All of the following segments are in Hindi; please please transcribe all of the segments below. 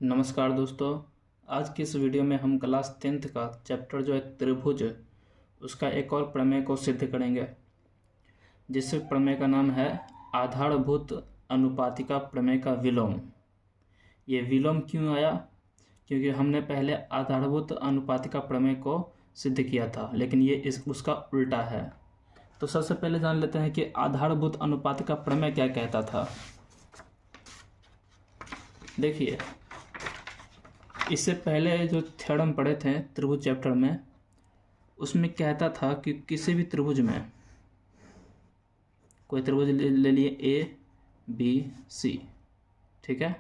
नमस्कार दोस्तों। आज की इस वीडियो में हम क्लास 10th का चैप्टर जो है त्रिभुज, उसका एक और प्रमेय को सिद्ध करेंगे, जिस प्रमेय का नाम है आधारभूत अनुपातिका प्रमेय का विलोम। ये विलोम क्यों आया? क्योंकि हमने पहले आधारभूत अनुपातिका प्रमेय को सिद्ध किया था, लेकिन ये उसका उल्टा है। तो सबसे पहले जान लेते हैं कि आधारभूत अनुपातिका प्रमेय क्या कहता था। देखिए, इससे पहले जो थ्योरम पढ़े थे त्रिभुज चैप्टर में, उसमें कहता था कि किसी भी त्रिभुज में, कोई त्रिभुज ले लिए ए बी सी, ठीक है।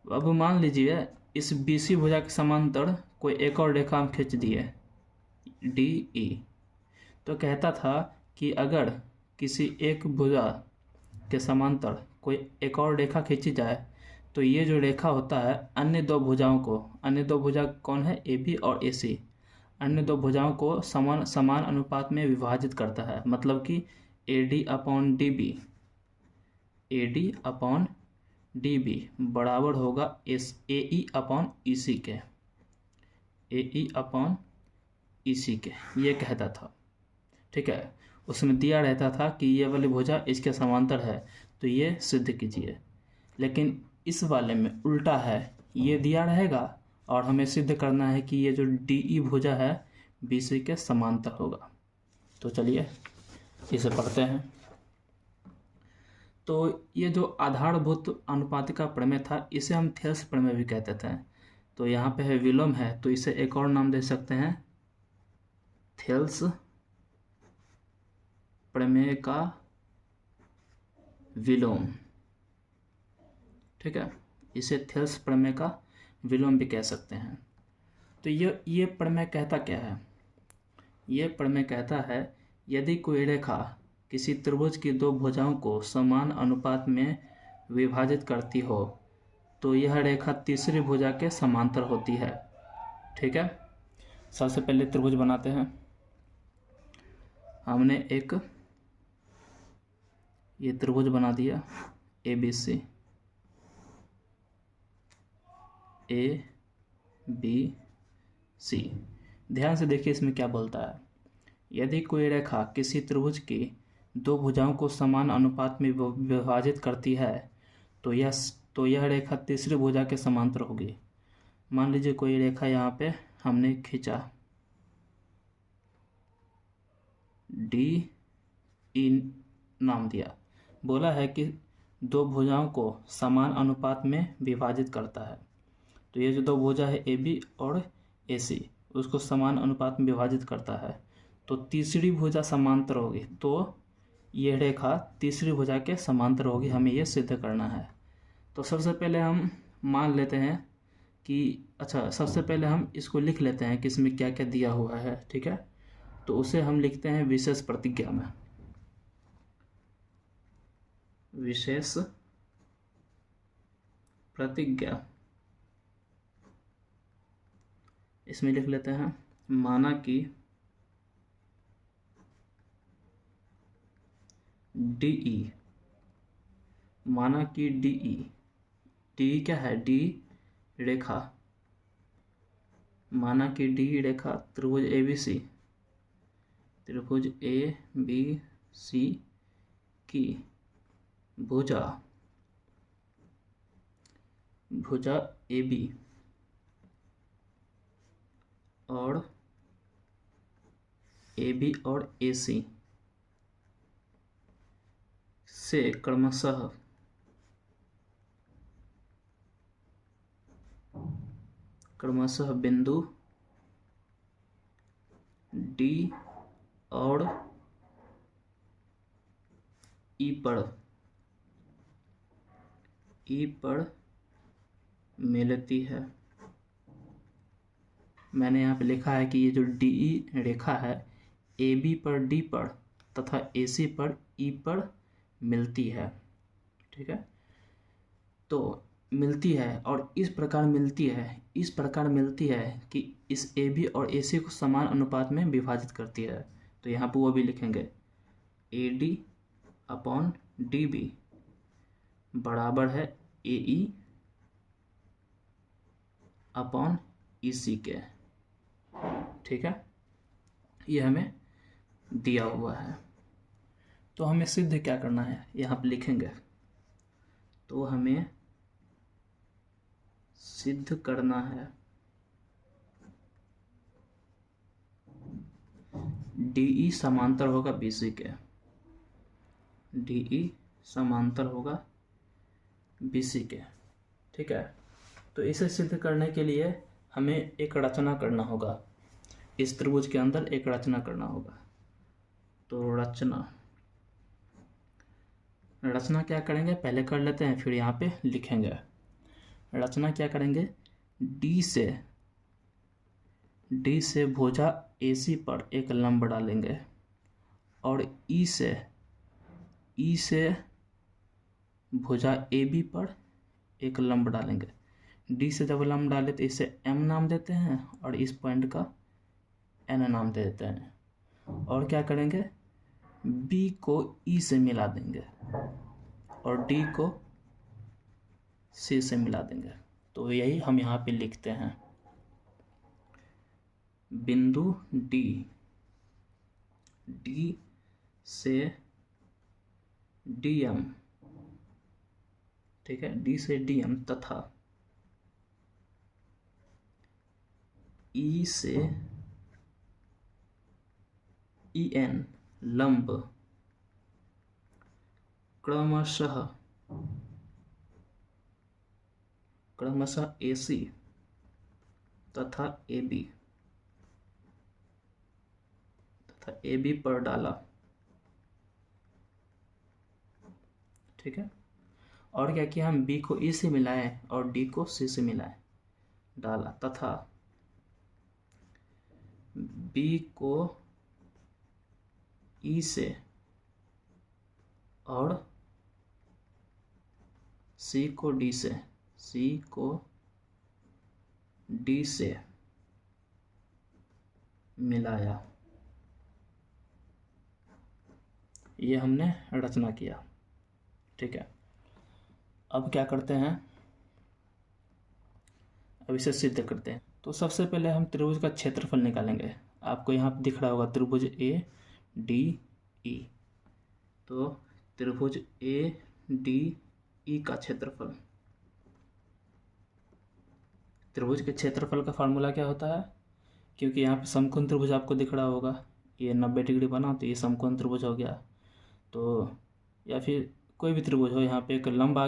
अब मान लीजिए इस बी सी भुजा के समांतर कोई एक और रेखा हम खींच दिए डी ई। तो कहता था कि अगर किसी एक भुजा के समांतर कोई एक और रेखा खींची जाए तो ये जो रेखा होता है अन्य दो भुजाओं को, अन्य दो भुजा कौन है, ए बी और ए सी, अन्य दो भुजाओं को समान अनुपात में विभाजित करता है। मतलब कि A D upon D B, A D upon D B बराबर होगा ए ई अपॉन ई सी के, ए ई अपॉन ई सी के, ये कहता था, ठीक है। उसमें दिया रहता था कि ये वाली भुजा इसके समांतर है, तो ये सिद्ध कीजिए। लेकिन इस वाले में उल्टा है, ये दिया रहेगा और हमें सिद्ध करना है कि ये जो डी ई भुजा है बी सी के समांतर होगा। तो चलिए इसे पढ़ते हैं। तो ये जो आधारभूत अनुपातिका प्रमेय था, इसे हम थेल्स प्रमेय भी कहते थे। तो यहाँ पे है विलोम है, तो इसे एक और नाम दे सकते हैं थेल्स प्रमेय का विलोम, ठीक है। इसे थेल्स प्रमेय का विलोम भी कह सकते हैं। तो ये प्रमेय कहता क्या है? ये प्रमेय कहता है यदि कोई रेखा किसी त्रिभुज की दो भुजाओं को समान अनुपात में विभाजित करती हो तो यह रेखा तीसरी भुजा के समांतर होती है, ठीक है। सबसे पहले त्रिभुज बनाते हैं। हमने एक ये त्रिभुज बना दिया A B C, A B C. ध्यान से देखिए इसमें क्या बोलता है। यदि कोई रेखा किसी त्रिभुज की दो भुजाओं को समान अनुपात में विभाजित करती है तो यह रेखा तीसरी भुजा के समांतर होगी। मान लीजिए कोई रेखा यहाँ पे हमने खींचा डी ई नाम दिया, बोला है कि दो भुजाओं को समान अनुपात में विभाजित करता है। तो ये जो दो भुजा है ए बी और ए सी, उसको समान अनुपात में विभाजित करता है, तो तीसरी भुजा समांतर होगी, तो ये रेखा तीसरी भुजा के समांतर होगी। हमें ये सिद्ध करना है। तो सबसे पहले हम मान लेते हैं कि सबसे पहले हम इसको लिख लेते हैं कि इसमें क्या क्या दिया हुआ है, ठीक है। तो उसे हम लिखते हैं विशेष प्रतिज्ञा में। विशेष प्रतिज्ञा, इसमें लिख लेते हैं माना कि डी ई, माना कि डी ई, डी क्या है, डी रेखा, माना कि डी रेखा त्रिभुज ए बी सी, त्रिभुज ए बी सी की भुजा ए बी और ए बी और ए सी से क्रमशः बिंदु डी और ई पर मिलती है। मैंने यहाँ पे लिखा है कि ये जो डी ई रेखा है ए बी पर डी पर तथा ए सी पर ई पर मिलती है, ठीक है। तो मिलती है और इस प्रकार मिलती है कि इस ए बी और ए सी को समान अनुपात में विभाजित करती है। तो यहाँ पर वो भी लिखेंगे A D upon D B बराबर है ए ई अपॉन EC के। ठीक है, ये हमें दिया हुआ है। तो हमें सिद्ध क्या करना है, यहाँ पे लिखेंगे। तो हमें सिद्ध करना है DE समांतर होगा BC के। DE समांतर होगा BC के। ठीक है, तो इसे सिद्ध करने के लिए हमें एक रचना करना होगा, इस त्रिभुज के अंदर एक रचना करना होगा। तो रचना क्या करेंगे, पहले कर लेते हैं, फिर यहाँ पे लिखेंगे। रचना क्या करेंगे, D से भुजा AC पर एक लंब डालेंगे और E से भुजा AB पर एक लंब डालेंगे। D से जब लंब डाले तो इसे M नाम देते हैं और इस पॉइंट का N नाम दे देते हैं। और क्या करेंगे, B को E से मिला देंगे और D को C से मिला देंगे। तो यही हम यहाँ पे लिखते हैं, बिंदु D से DM, ठीक है, D से DM तथा E से EN लंब क्रमशः AC तथा AB पर डाला। ठीक है, और क्या किया, हम B को E से मिलाएं और D को C से मिलाएं, डाला, तथा B को E से और C को D से मिलाया। ये हमने रचना किया। ठीक है, अब क्या करते हैं, अब इसे सिद्ध करते हैं। तो सबसे पहले हम त्रिभुज का क्षेत्रफल निकालेंगे। आपको यहाँ पे दिख रहा होगा त्रिभुज ADE। तो त्रिभुज ADE का क्षेत्रफल, त्रिभुज के क्षेत्रफल का फार्मूला क्या होता है, क्योंकि यहाँ पे समकोण त्रिभुज आपको दिख रहा होगा, ये 90 डिग्री बना तो ये समकोण त्रिभुज हो गया। तो या फिर कोई भी त्रिभुज हो, यहाँ पे एक लंब आ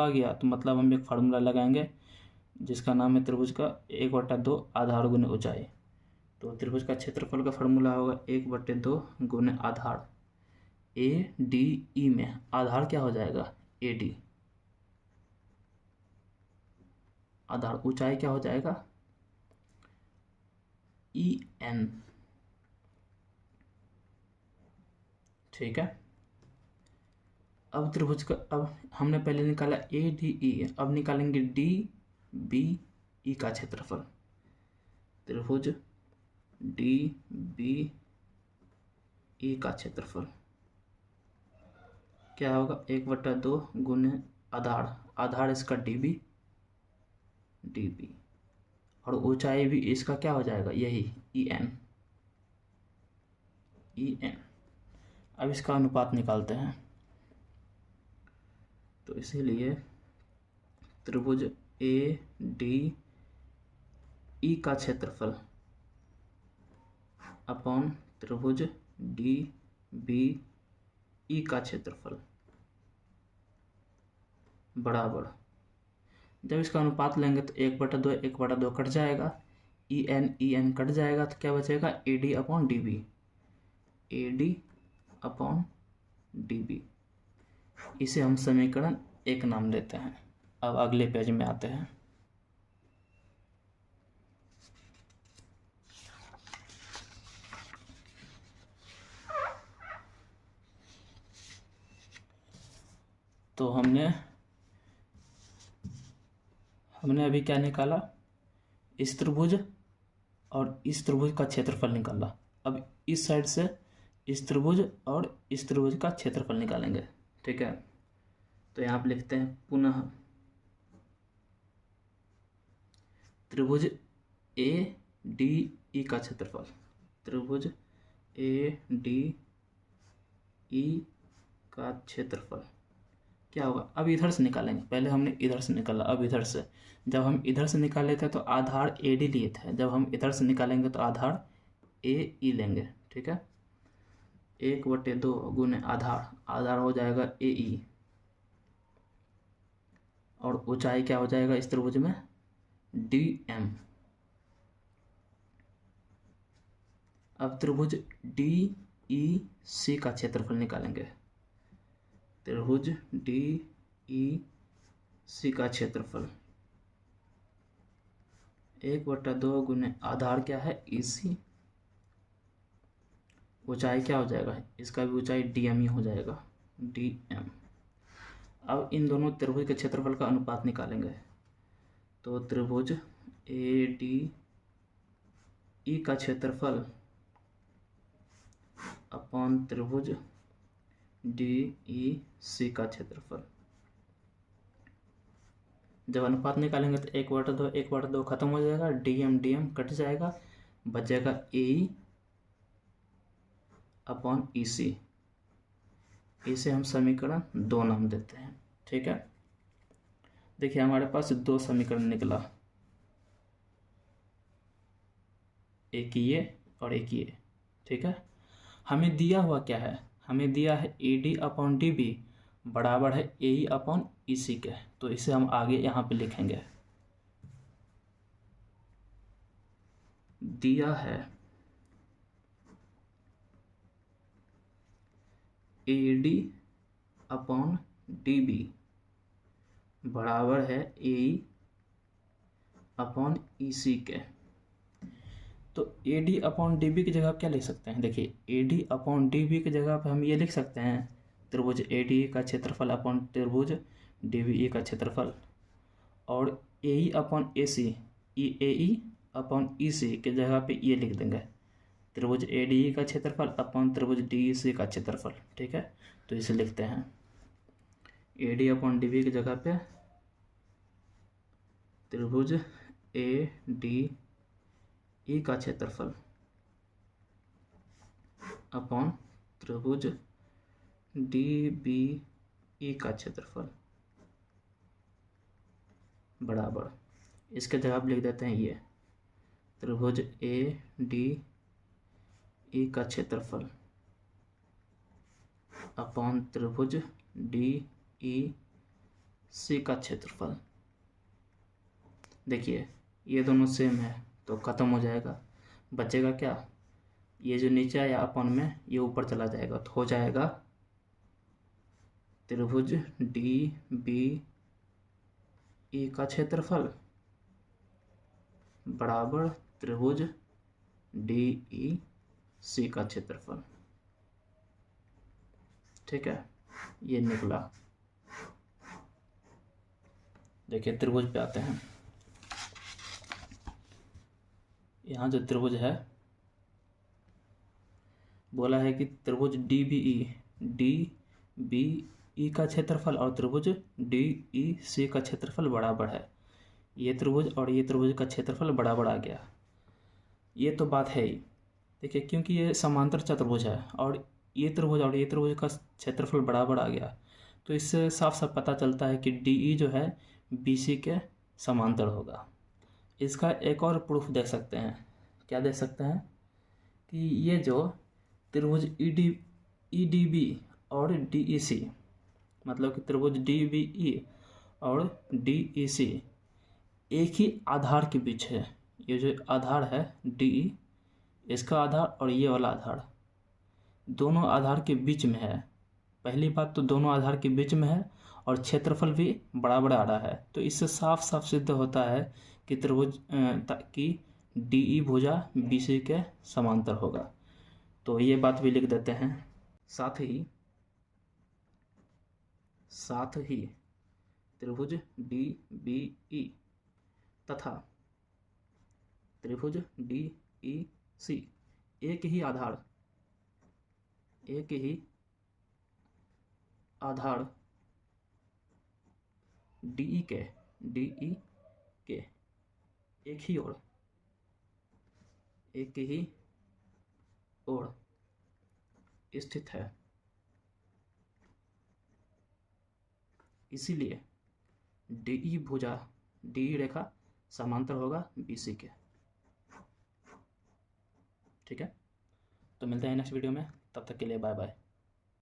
गया तो मतलब हम एक फार्मूला लगाएंगे जिसका नाम है त्रिभुज का 1/2 आधार गुने ऊंचाई। तो त्रिभुज का क्षेत्रफल का फार्मूला होगा 1/2 गुने आधार। ADE में आधार क्या हो जाएगा, AD, आधार, ऊंचाई क्या हो जाएगा, EN। ठीक है, अब त्रिभुज का, अब हमने पहले निकाला ADE, अब निकालेंगे DBE का क्षेत्रफल। त्रिभुज DBE का क्षेत्रफल क्या होगा, 1/2 गुने आधार इसका DB, और ऊंचाई भी इसका क्या हो जाएगा, यही EN। अब इसका अनुपात निकालते हैं। तो इसीलिए त्रिभुज ADE का क्षेत्रफल अपॉन त्रिभुज DBE का क्षेत्रफल बराबर, जब इसका अनुपात लेंगे तो 1/2 कट जाएगा, EN कट जाएगा तो क्या बचेगा, AD अपॉन DB। इसे हम समीकरण 1 नाम देते हैं। अब अगले पेज में आते हैं। तो हमने अभी क्या निकाला, इस त्रिभुज और इस त्रिभुज का क्षेत्रफल निकाला। अब इस साइड से इस त्रिभुज और इस त्रिभुज का क्षेत्रफल निकालेंगे। ठीक है, तो यहाँ पे लिखते हैं पुनः त्रिभुज ए डी ई का क्षेत्रफल, त्रिभुज ए डी ई का क्षेत्रफल क्या होगा। अब इधर से निकालेंगे, पहले हमने इधर से निकाला, अब इधर से। जब हम इधर से निकाले थे तो आधार ए डी लिए थे, जब हम इधर से निकालेंगे तो आधार ए ई लेंगे। ठीक है, 1/2 गुने आधार, आधार हो जाएगा ए ई, और ऊंचाई क्या हो जाएगा इस त्रिभुज में, डी एम। अब त्रिभुज डी ई सी का क्षेत्रफल निकालेंगे, त्रिभुज डी ई सी का क्षेत्रफल 1/2 गुने आधार क्या है ई सी, ऊंचाई क्या हो जाएगा, इसका भी ऊंचाई डी एम ही हो जाएगा, डी एम। अब इन दोनों त्रिभुज के क्षेत्रफल का अनुपात निकालेंगे, तो त्रिभुज ए डी ई का क्षेत्रफल अपॉन त्रिभुज डी ई सी का क्षेत्रफल। जब अनुपात निकालेंगे तो 1/2 खत्म हो जाएगा, डी एम कट जाएगा, बचेगा ए ई अपॉन ई सी। इसे हम समीकरण 2 नाम देते हैं। ठीक है, देखिए हमारे पास 2 समीकरण निकला, एक ये और एक ये। ठीक है, हमें दिया हुआ क्या है, हमें दिया है A D upon D B बराबर है A E upon E C के, तो इसे हम आगे यहाँ पे लिखेंगे। दिया है A D upon D B बराबर है A E upon E C के, तो A D upon D B की जगह आप क्या लिख सकते हैं, देखिए A D upon D B की जगह पे हम ये लिख सकते हैं त्रिभुज ए डी का क्षेत्रफल अपॉन त्रिभुज डी बी ई का क्षेत्रफल, और ए ई अपॉन ए सी, ए ई अपॉन ई सी की जगह पे ये लिख देंगे त्रिभुज ए डी ई का क्षेत्रफल अपॉन त्रिभुज डी ई सी का क्षेत्रफल। ठीक है, तो इसे लिखते हैं A D upon D B की जगह पे त्रिभुज ए डी ई का क्षेत्रफल अपॉन त्रिभुज डी बी ई का क्षेत्रफल बराबर, इसके जगह आप लिख देते हैं ये त्रिभुज ए डी ई का क्षेत्रफल अपॉन त्रिभुज डी ई सी का क्षेत्रफल। देखिए ये दोनों सेम है तो ख़त्म हो जाएगा, बचेगा क्या, ये जो नीचे आया अपॉन में ये ऊपर चला जाएगा, तो हो जाएगा त्रिभुज डी बी ई का क्षेत्रफल बराबर त्रिभुज डी ई सी का क्षेत्रफल। ठीक है, ये निकला। देखिए त्रिभुज पे आते हैं, यहाँ जो त्रिभुज है बोला है कि त्रिभुज डी बी ई का क्षेत्रफल और त्रिभुज डी ई सी का क्षेत्रफल बराबर है। ये त्रिभुज और ये त्रिभुज का क्षेत्रफल बराबर आ गया, ये तो बात है ही। देखिए क्योंकि ये समांतर चतुर्भुज है और ये त्रिभुज और ये त्रिभुज का क्षेत्रफल बराबर आ गया, तो इससे साफ साफ पता चलता है कि डी ई जो है बी सी के समांतर होगा। इसका एक और प्रूफ देख सकते हैं, क्या देख सकते हैं कि ये जो त्रिभुज ई डी बी और डी ई सी, मतलब कि त्रिभुज डी बी ई और डी ई सी एक ही आधार के बीच है। ये जो आधार है डी ई, इसका आधार और ये वाला आधार दोनों आधार के बीच में है। पहली बात तो दोनों आधार के बीच में है और क्षेत्रफल भी बराबर आ रहा है, तो इससे साफ साफ सिद्ध होता है कि त्रिभुज की डी ई भुजा बी सी के समांतर होगा। तो ये बात भी लिख देते हैं। साथ ही त्रिभुज डी बी ई तथा त्रिभुज डी ई सी एक ही आधार डी ई के एक ही ओर स्थित है, इसीलिए डी रेखा समांतर होगा BC के। ठीक है, तो मिलते हैं नेक्स्ट वीडियो में, तब तक के लिए बाय बाय।